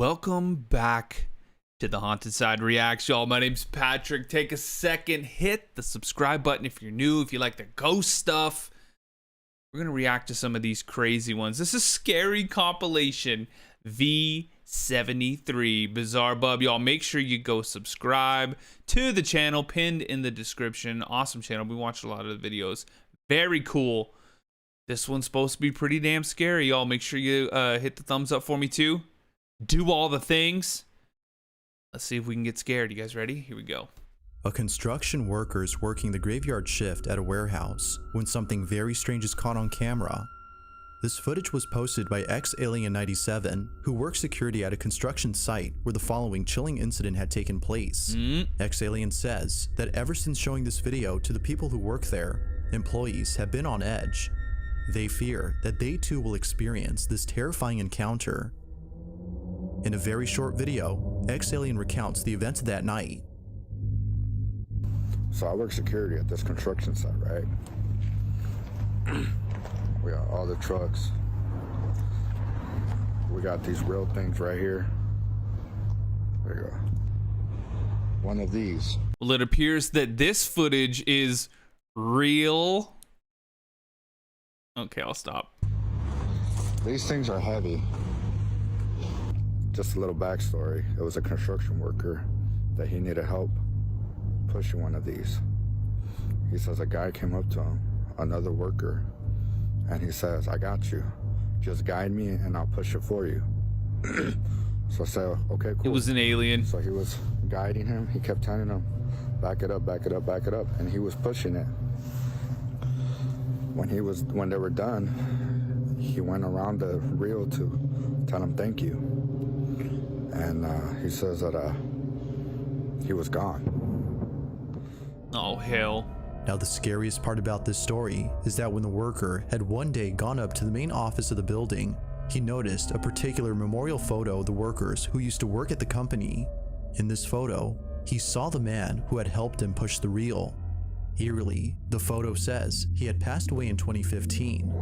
Welcome back to the Haunted Side Reacts, y'all. My name's Patrick. Take a second, hit the subscribe button if you're new, if you like the ghost stuff. We're going to react to some of these crazy ones. This is Scary Compilation V73 Bizarre Bub. Y'all, make sure you go subscribe to the channel, pinned in the description. Awesome channel. We watched a lot of the videos. Very cool. This one's supposed to be pretty damn scary, y'all. Make sure you hit the thumbs up for me, too. Do all the things. Let's see if we can get scared. You guys ready? Here we go. A construction worker is working the graveyard shift at a warehouse when something very strange is caught on camera. This footage was posted by Alien97, who works security at a construction site where the following chilling incident had taken place. Alien says that ever since showing this video to the people who work there, employees have been on edge. They fear that they too will experience this terrifying encounter. In a very short video, Alien recounts the events of that night. So I work security at this construction site, right? We got all the trucks. We got these real things right here. There you go. One of these. Well, it appears that this footage is real. Okay, I'll stop. These things are heavy. Just a little backstory. It was a construction worker that he needed help pushing one of these. He says a guy came up to him, another worker, and he says, "I got you. Just guide me and I'll push it for you." So I said, "Okay, cool." It was an alien. So he was guiding him. He kept telling him, "Back it up, back it up, back it up," and he was pushing it. When they were done, he went around the reel to tell him thank you. And he says that he was gone. Oh, hell. Now the scariest part about this story is that when the worker had one day gone up to the main office of the building, he noticed a particular memorial photo of the workers who used to work at the company. In this photo, he saw the man who had helped him push the reel. Eerily, the photo says he had passed away in 2015.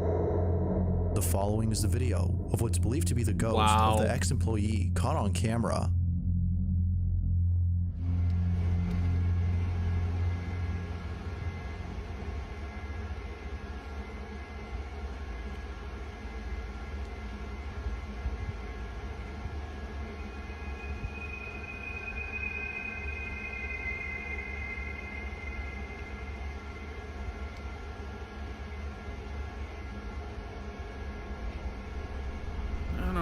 The following is the video of what's believed to be the ghost of the ex-employee caught on camera.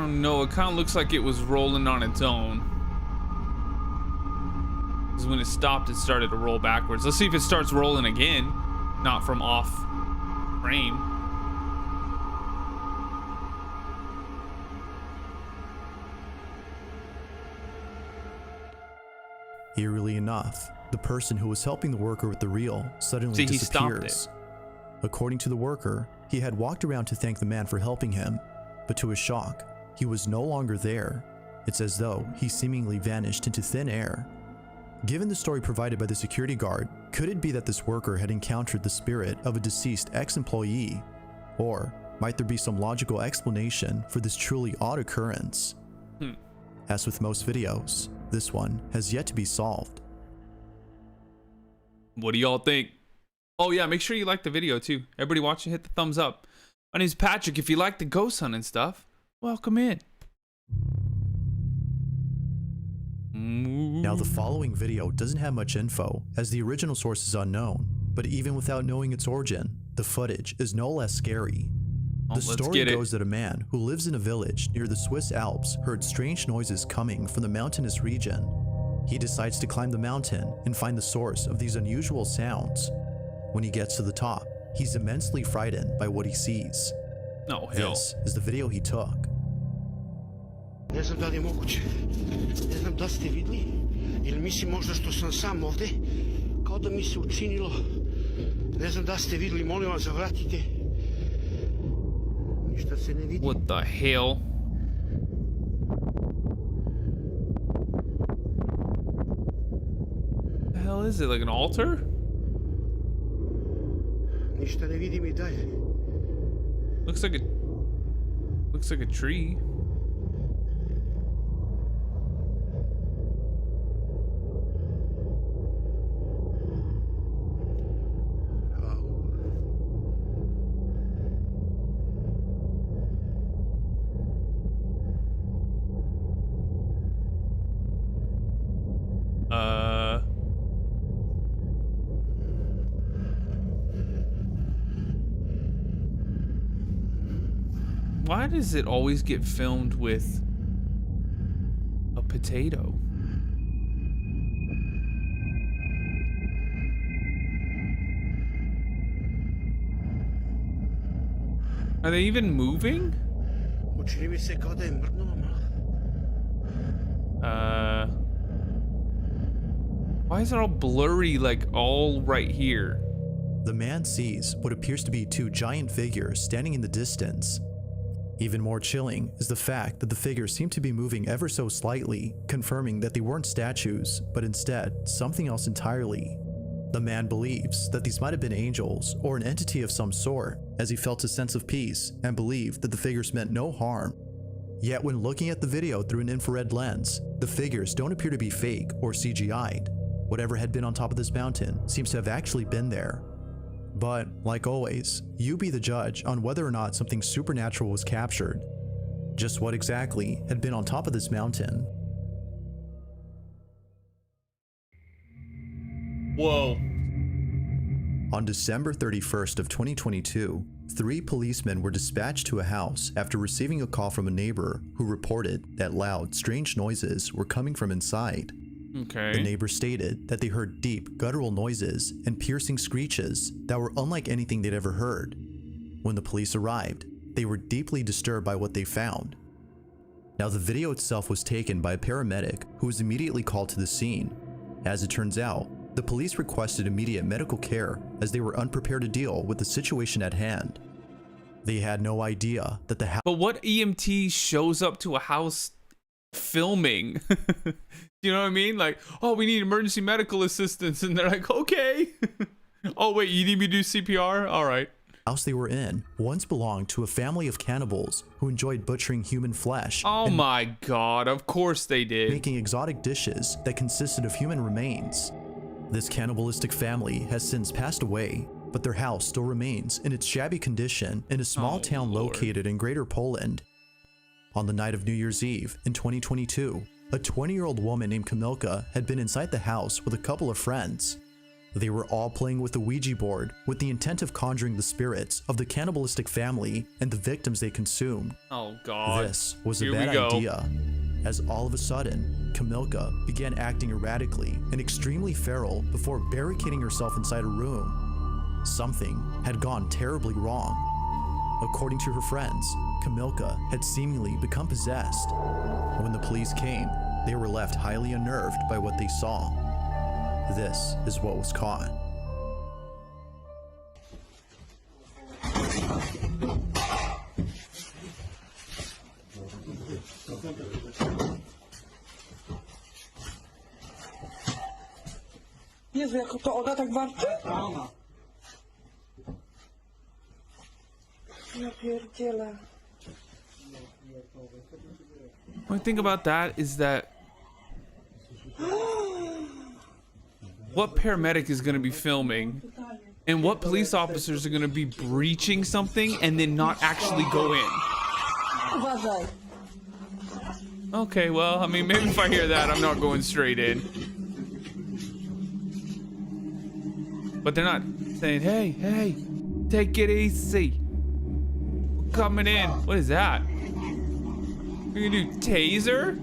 No, it kind of looks like it was rolling on its own. Because when it stopped, it started to roll backwards. Let's see if it starts rolling again. Not from off frame. Eerily enough, the person who was helping the worker with the reel suddenly disappears. According to the worker, he had walked around to thank the man for helping him, but to his shock, he was no longer there. It's as though he seemingly vanished into thin air. Given the story provided by the security guard, could it be that this worker had encountered the spirit of a deceased ex-employee? Or might there be some logical explanation for this truly odd occurrence? As with most videos, this one has yet to be solved. What do y'all think? Oh yeah, make sure you like the video too. Everybody watching, hit the thumbs up. My name's Patrick. If you like the ghost hunting stuff, welcome in. Now the following video doesn't have much info, as the original source is unknown, but even without knowing its origin, the footage is no less scary. The story goes that a man who lives in a village near the Swiss Alps heard strange noises coming from the mountainous region. He decides to climb the mountain and find the source of these unusual sounds. When he gets to the top, he's immensely frightened by what he sees. Oh, hell. This is the video he took. Ne znam da li je moguće. Ne znam da ste vidli. Ili mislim možda što sam sam ovde. Kao da mi se učinilo. Ne znam da ste vidli. Molim vas, zavratite. Ništa se ne vidi. What the hell? What the hell is it? Like an altar? Ništa ne vidim I dalje. Looks like a tree. Why does it always get filmed with a potato? Are they even moving? Učini mi se kao da je mrdnulo malo. Why is it all blurry, like all right here? The man sees what appears to be two giant figures standing in the distance. Even more chilling is the fact that the figures seem to be moving ever so slightly, confirming that they weren't statues, but instead something else entirely. The man believes that these might have been angels or an entity of some sort, as he felt a sense of peace and believed that the figures meant no harm. Yet when looking at the video through an infrared lens, the figures don't appear to be fake or CGI'd. Whatever had been on top of this mountain seems to have actually been there. But, like always, you be the judge on whether or not something supernatural was captured. Just what exactly had been on top of this mountain? Whoa. On December 31st of 2022, 3 policemen were dispatched to a house after receiving a call from a neighbor who reported that loud, strange noises were coming from inside. Okay. The neighbor stated that they heard deep, guttural noises and piercing screeches that were unlike anything they'd ever heard. When the police arrived, they were deeply disturbed by what they found. Now, the video itself was taken by a paramedic who was immediately called to the scene. As it turns out, the police requested immediate medical care as they were unprepared to deal with the situation at hand. They had no idea that the house— But what EMT shows up to a house filming? You know what I mean? Like, oh, we need emergency medical assistance. And they're like, okay. Oh, wait, you need me to do CPR? All right. house they were in once belonged to a family of cannibals who enjoyed butchering human flesh. Oh my God, of course they did. Making exotic dishes that consisted of human remains. This cannibalistic family has since passed away, but their house still remains in its shabby condition in a small town located in Greater Poland. On the night of New Year's Eve in 2022, a 20-year-old woman named Kamilka had been inside the house with a couple of friends. They were all playing with the Ouija board with the intent of conjuring the spirits of the cannibalistic family and the victims they consumed. Oh God. This was a bad idea, as all of a sudden, Kamilka began acting erratically and extremely feral before barricading herself inside a room. Something had gone terribly wrong. According to her friends, Kamilka had seemingly become possessed. When the police came, they were left highly unnerved by what they saw. This is what was caught. Jezu, jak to ona tak warczy? Ja pierdzielę. One thing about that is that what paramedic is going to be filming and what police officers are going to be breaching something and then not actually go in. Uważaj. Okay, well, I mean, maybe if I hear that, I'm not going straight in. But they're not saying, hey, hey, take it easy. We're coming in. What is that? You're gonna do taser?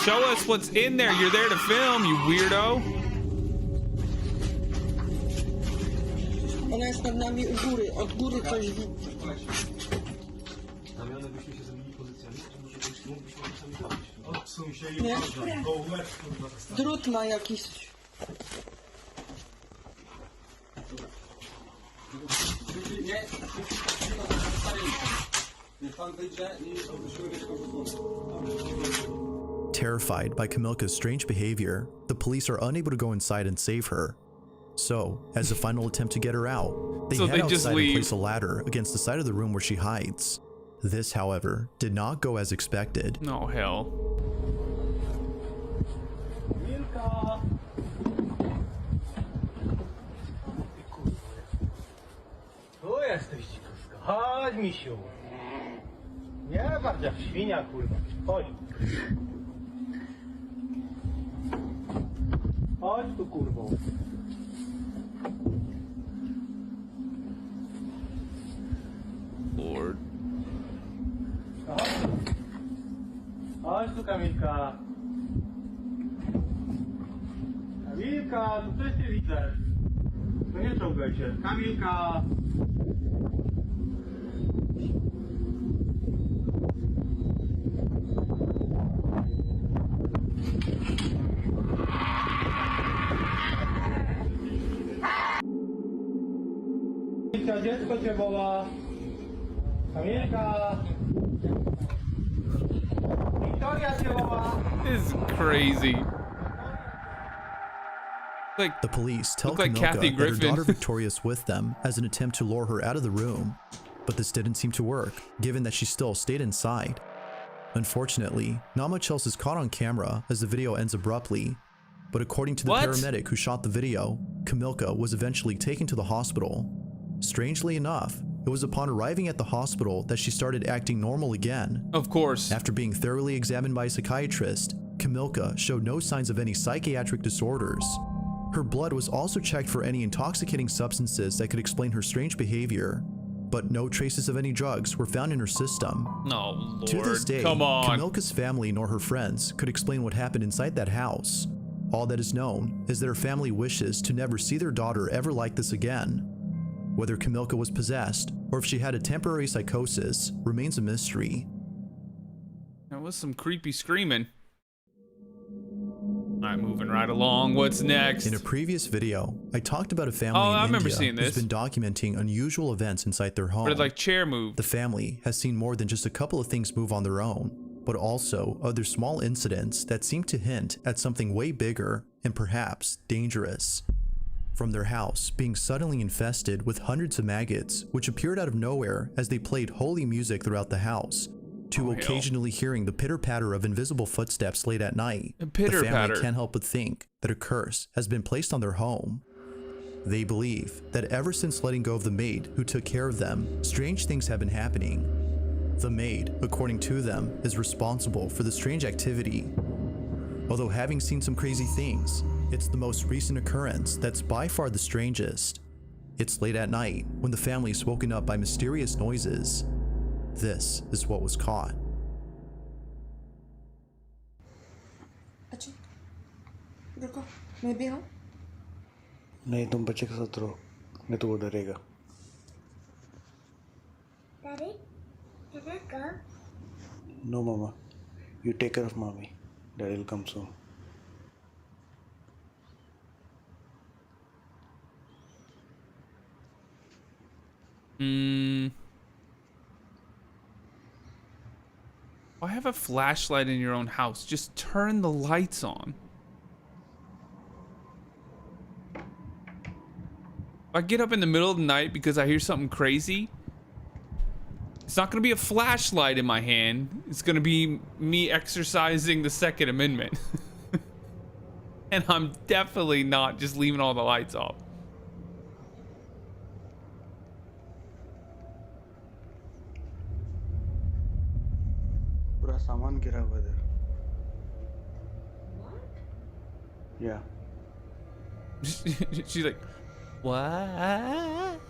Show us what's in there. You're there to film, you weirdo. Ona jest nad nami u góry. Od góry coś widzi. Nie? Drut ma jakiś. Terrified by Kamilka's strange behavior, the police are unable to go inside and save her. So, as a final attempt to get her out, they head outside and place a ladder against the side of the room where she hides. This, however, did not go as expected. Oh, hell. Tu jesteś, dzikuska. Chodź, misiu. Nie bardziej jak świnia, kurwa. Chodź. Chodź tu, kurwo. Chodź tu, Kamilka. Kamilka, tu coś nie widzę. To nie czołgaj się. Kamilka. Kamilka, dziecko cię woła. Kamilka. Wiktoria cię woła. This is crazy. Like The police tell Look like Kamilka Kathy that her Griffin. daughter Victoria's with them as an attempt to lure her out of the room, but this didn't seem to work, given that she still stayed inside. Unfortunately, not much else is caught on camera as the video ends abruptly, but according to the What? paramedic who shot the video, Kamilka was eventually taken to the hospital. Strangely enough, it was upon arriving at the hospital that she started acting normal again. of course. After being thoroughly examined by a psychiatrist, Kamilka showed no signs of any psychiatric disorders. Her blood was also checked for any intoxicating substances that could explain her strange behavior, but no traces of any drugs were found in her system. No, Lord. To this day, Come on. Kamilka's family nor her friends could explain what happened inside that house. All that is known is that her family wishes to never see their daughter ever like this again. Whether Kamilka was possessed or if she had a temporary psychosis remains a mystery. That was some creepy screaming. Alright, moving right along. What's next? In a previous video, I talked about a family Oh, in I remember India seeing who's this. been documenting unusual events inside their home. Where like chair move. The family has seen more than just a couple of things move on their own, but also other small incidents that seem to hint at something way bigger and perhaps dangerous. From their house being suddenly infested with hundreds of maggots, which appeared out of nowhere as they played holy music throughout the house, to Oh, hell. occasionally hearing the pitter-patter of invisible footsteps late at night. A The pitter-patter. family can't help but think that a curse has been placed on their home. They believe that ever since letting go of the maid who took care of them, strange things have been happening. The maid, according to them, is responsible for the strange activity. Although having seen some crazy things, it's the most recent occurrence that's by far the strangest. It's late at night when the family is woken up by mysterious noises. This is what was caught. अच्छा रुको मैं भी हूँ नहीं तुम बच्चे के साथ रहो नहीं तो वो डरेगा Daddy, can I go? No mama you take care of mami daddy will come soon Why have a flashlight in your own house? Just turn the lights on. If I get up in the middle of the night because I hear something crazy, it's not gonna be a flashlight in my hand. It's gonna be me exercising the Second Amendment. And I'm definitely not just leaving all the lights off. पूरा सामान गिरा हुआ इधर या She's like, what?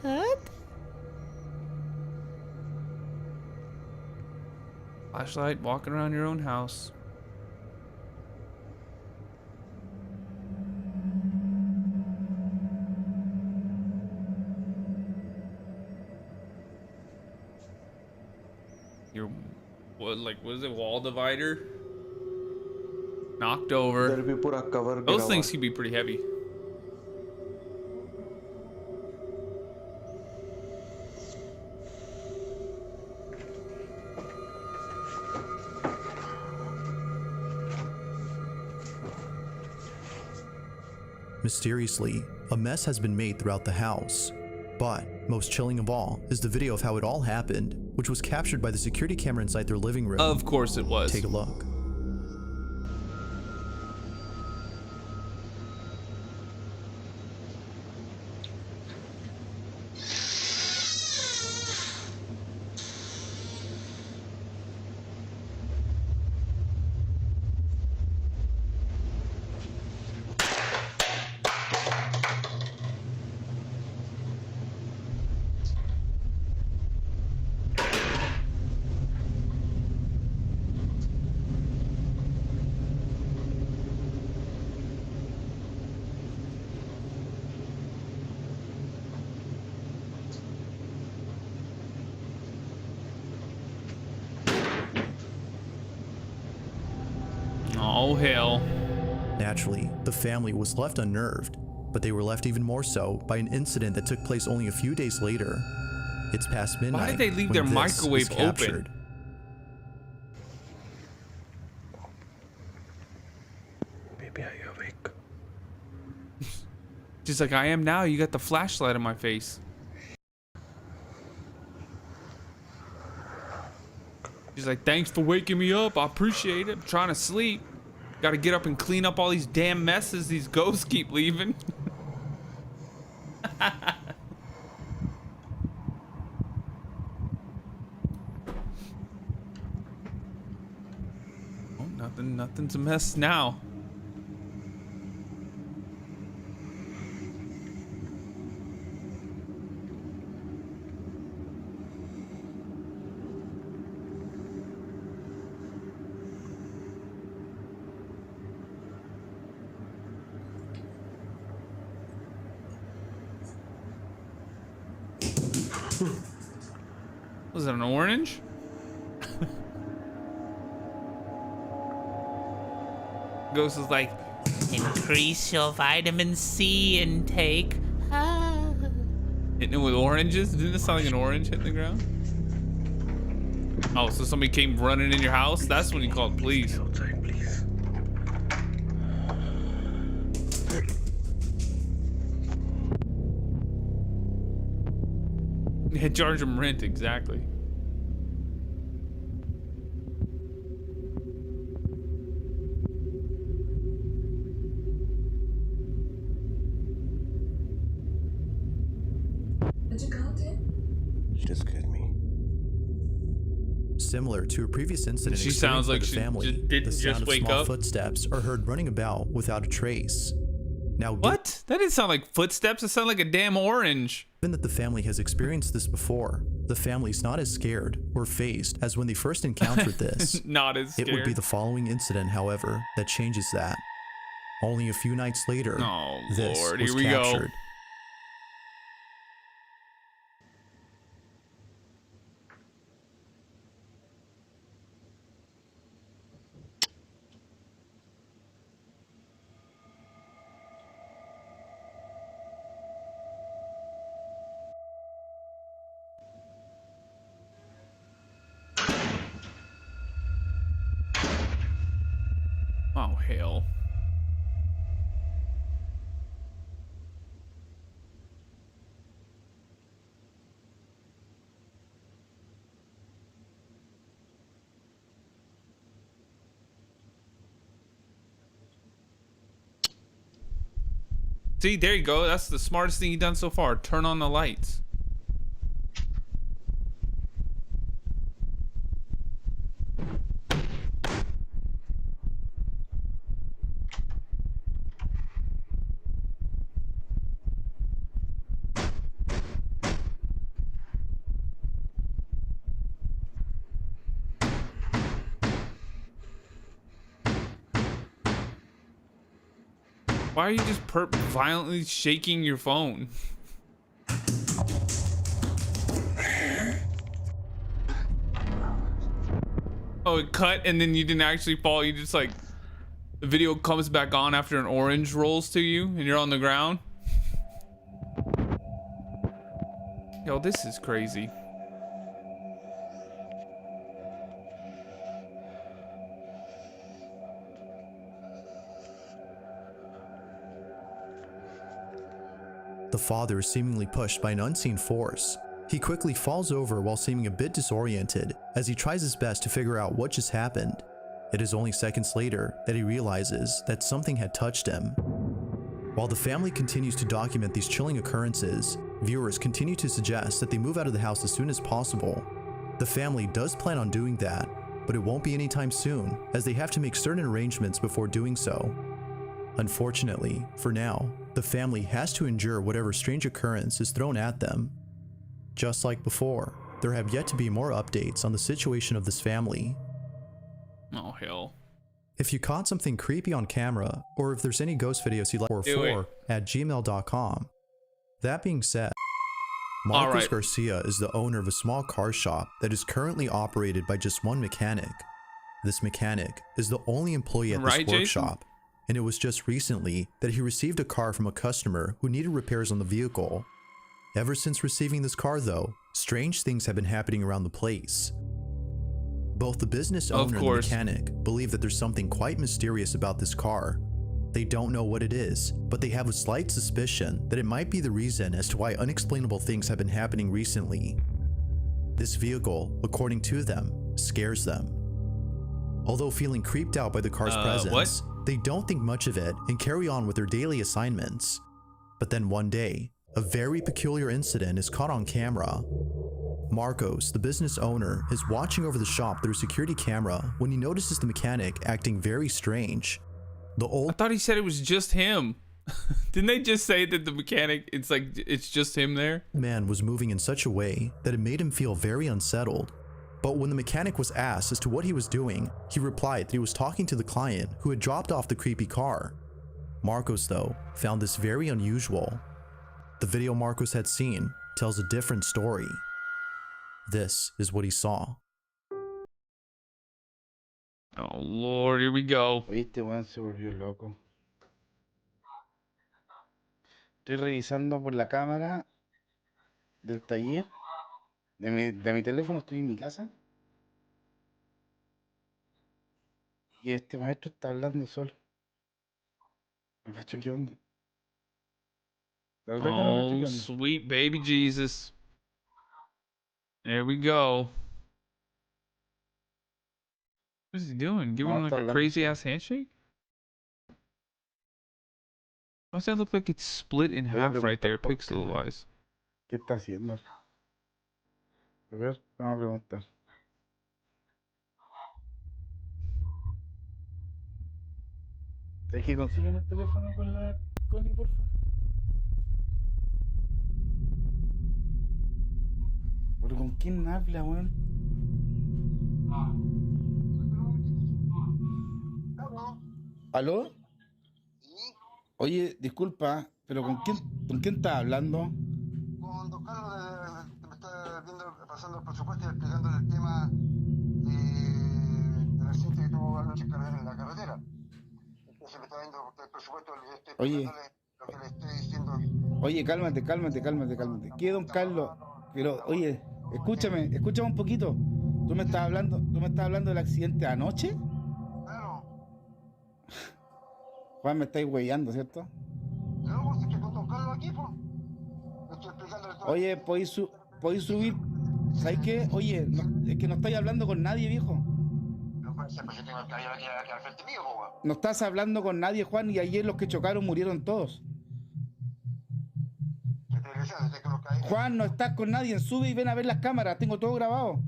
Flashlight, walking around your own house. Your, what is it, wall divider? Knocked इधर over. भी पूरा cover गिरा Those हुआ things can be pretty heavy. Mysteriously, a mess has been made throughout the house. But most chilling of all is the video of how it all happened, which was captured by the security camera inside their living room. Of course it was. Take a look. Oh, hell. Naturally, the family was left unnerved, but they were left even more so by an incident that took place only a few days later. It's past midnight. Why did they leave when their this microwave is captured. open? Baby, are you awake? Just like I am now. You got the flashlight in my face. She's like, thanks for waking me up. I appreciate it. I'm trying to sleep. Got to get up and clean up all these damn messes these ghosts keep leaving. Oh, nothing's a mess now. Was it an orange? Ghost is like, increase your vitamin C intake. Hitting it with oranges? Didn't it sound like an orange hitting the ground? Oh, so somebody came running in your house? That's when you called police. Outside, please. Yeah, charge them rent, exactly. Just scared me. Similar to a previous incident, She sounds experienced by like the she family, didn't the sound just of wake small up. footsteps are heard running about without a trace. Now, What? That didn't sound like footsteps. It sounded like a damn orange. given that the family has experienced this before, the family's not as scared or phased as when they first encountered this. Not as scared. It would be the following incident, however, that changes that. Only a few nights later, Oh, this Lord, was here we go. captured. Oh, hell. See, there you go. That's the smartest thing you've done so far. Turn on the lights. Why are you just violently shaking your phone? Oh, it cut and then you didn't actually fall. You just like, the video comes back on after an orange rolls to you and you're on the ground. Yo, this is crazy. The father is seemingly pushed by an unseen force. He quickly falls over while seeming a bit disoriented as he tries his best to figure out what just happened. It is only seconds later that he realizes that something had touched him. While the family continues to document these chilling occurrences, viewers continue to suggest that they move out of the house as soon as possible. The family does plan on doing that, but it won't be anytime soon as they have to make certain arrangements before doing so. Unfortunately, for now, the family has to endure whatever strange occurrence is thrown at them. Just like before, there have yet to be more updates on the situation of this family. Oh, hell. If you caught something creepy on camera, or if there's any ghost videos you'd like for at gmail.com. That being said, Marcos Garcia is the owner of a small car shop that is currently operated by just one mechanic. This mechanic is the only employee at this Right, Jason? workshop, and it was just recently that he received a car from a customer who needed repairs on the vehicle. Ever since receiving this car though, strange things have been happening around the place. Both the business owner and the mechanic believe that there's something quite mysterious about this car. They don't know what it is, but they have a slight suspicion that it might be the reason as to why unexplainable things have been happening recently. This vehicle, according to them, scares them. Although feeling creeped out by the car's presence, they don't think much of it and carry on with their daily assignments. But then one day, a very peculiar incident is caught on camera. Marcos, the business owner, is watching over the shop through a security camera when he notices the mechanic acting very strange. I thought he said it was just him. Didn't they just say that the mechanic, it's just him there? Man was moving in such a way that it made him feel very unsettled. But when the mechanic was asked as to what he was doing, he replied that he was talking to the client who had dropped off the creepy car. Marcos, though, found this very unusual. The video Marcos had seen tells a different story. This is what he saw. Oh Lord, here we go. Oíste, weón, se volvió loco. Estoy revisando por la cámara del taller. De mi teléfono, estoy en mi casa. Y este maestro está hablando solo. Me cacho qué onda. La verdad que no cacho Oh, qué onda. sweet baby Jesus. There we go. What is he doing? Giving him like a crazy ass handshake? Why does that look like it's split in half right there, pixel wise? ¿Qué está haciendo? A ver, vamos a preguntar. ¿Es que consiguen el teléfono con la Connie, por favor? ¿Pero con quién habla, weón? ¿Aló? Oye, disculpa, pero ¿con quién estás hablando? Con don Carlos, me está pasando el presupuesto y explicándole el tema del accidente que tuvo anoche en la carretera. Entonces me está viendo el presupuesto, le estoy explicándole lo que le estoy diciendo. Oye, cálmate. ¿Qué, don Carlos? Pero, oye, escúchame un poquito. ¿Tú me estás hablando del accidente anoche? Claro. Juan, me estáis huellando, ¿cierto? No, pues es que con don Carlos aquí, pues. Le estoy explicándole todo. Oye, ¿podéis subir? ¿Sabes qué? Oye, es que no estáis hablando con nadie, viejo. No puede ser, pues yo tengo el caballero aquí al frente mío, pues. No estás hablando con nadie, Juan, y ayer los que chocaron murieron todos. ¿Qué te decía? Desde que los caí. Juan, no estás con nadie, sube y ven a ver las cámaras, tengo todo grabado.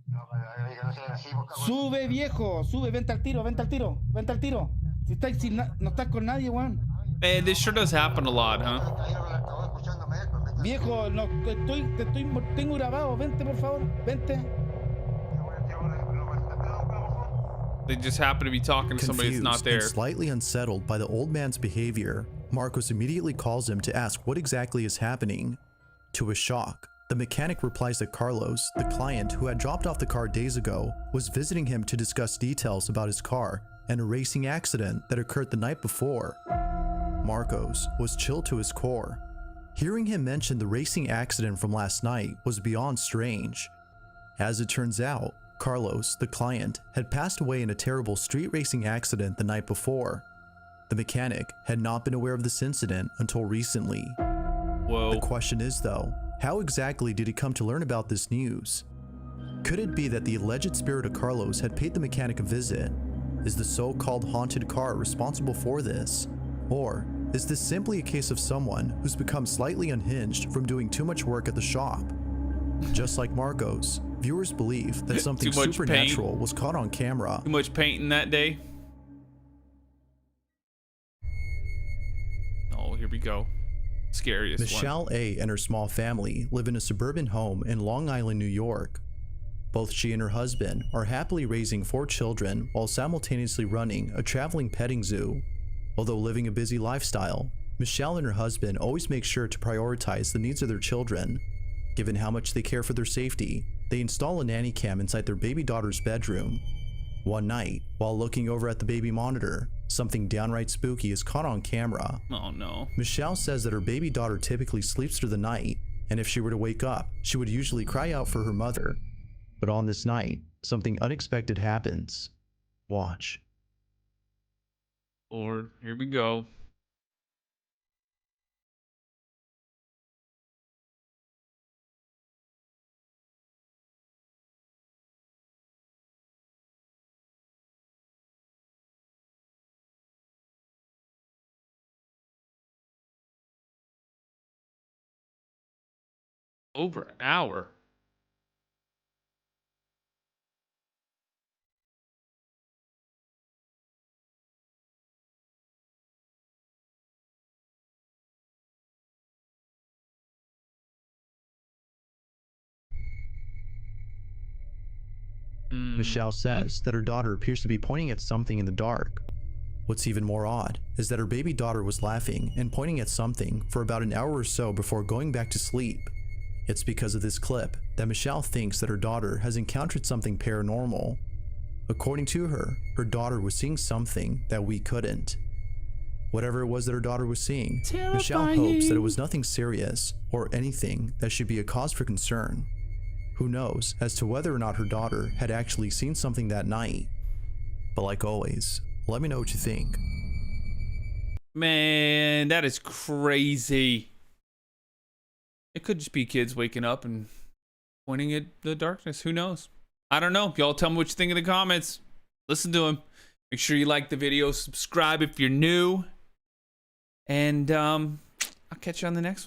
No, que no sea así, pues, cabrón. Sube, viejo, sube, vente al tiro. Si no estás con nadie, Juan. Man, this sure does happen a lot, huh? Viejo, no, tengo grabado, vente por favor, vente. They just happen to be talking to somebody that's not Confused there. and slightly unsettled by the old man's behavior, Marcos immediately calls him to ask what exactly is happening. To his shock, the mechanic replies that Carlos, the client who had dropped off the car days ago, was visiting him to discuss details about his car and a racing accident that occurred the night before. Marcos was chilled to his core. Hearing him mention the racing accident from last night was beyond strange. As it turns out, Carlos, the client, had passed away in a terrible street racing accident the night before. The mechanic had not been aware of this incident until recently. Whoa. The question is though, how exactly did he come to learn about this news? Could it be that the alleged spirit of Carlos had paid the mechanic a visit? Is the so-called haunted car responsible for this? Or is this simply a case of someone who's become slightly unhinged from doing too much work at the shop? Just like Marcos, viewers believe that something supernatural was caught on camera. Too much painting that day. Oh, here we go. Scariest Michelle one. A. and her small family live in a suburban home in Long Island, New York. Both she and her husband are happily raising 4 children while simultaneously running a traveling petting zoo. Although living a busy lifestyle, Michelle and her husband always make sure to prioritize the needs of their children. Given how much they care for their safety, they install a nanny cam inside their baby daughter's bedroom. One night, while looking over at the baby monitor, something downright spooky is caught on camera. Oh no. Michelle says that her baby daughter typically sleeps through the night, and if she were to wake up, she would usually cry out for her mother. But on this night, something unexpected happens. Watch. Lord, here we go. Over an hour. Michelle says that her daughter appears to be pointing at something in the dark. What's even more odd is that her baby daughter was laughing and pointing at something for about an hour or so before going back to sleep. It's because of this clip that Michelle thinks that her daughter has encountered something paranormal. According to her, her daughter was seeing something that we couldn't. Whatever it was that her daughter was seeing, Michelle hopes that it was nothing serious or anything that should be a cause for concern. Who knows as to whether or not her daughter had actually seen something that night. But like always, let me know what you think. Man, that is crazy. It could just be kids waking up and pointing at the darkness. Who knows? I don't know. Y'all tell me what you think in the comments. Listen to him. Make sure you like the video. Subscribe if you're new. And I'll catch you on the next one.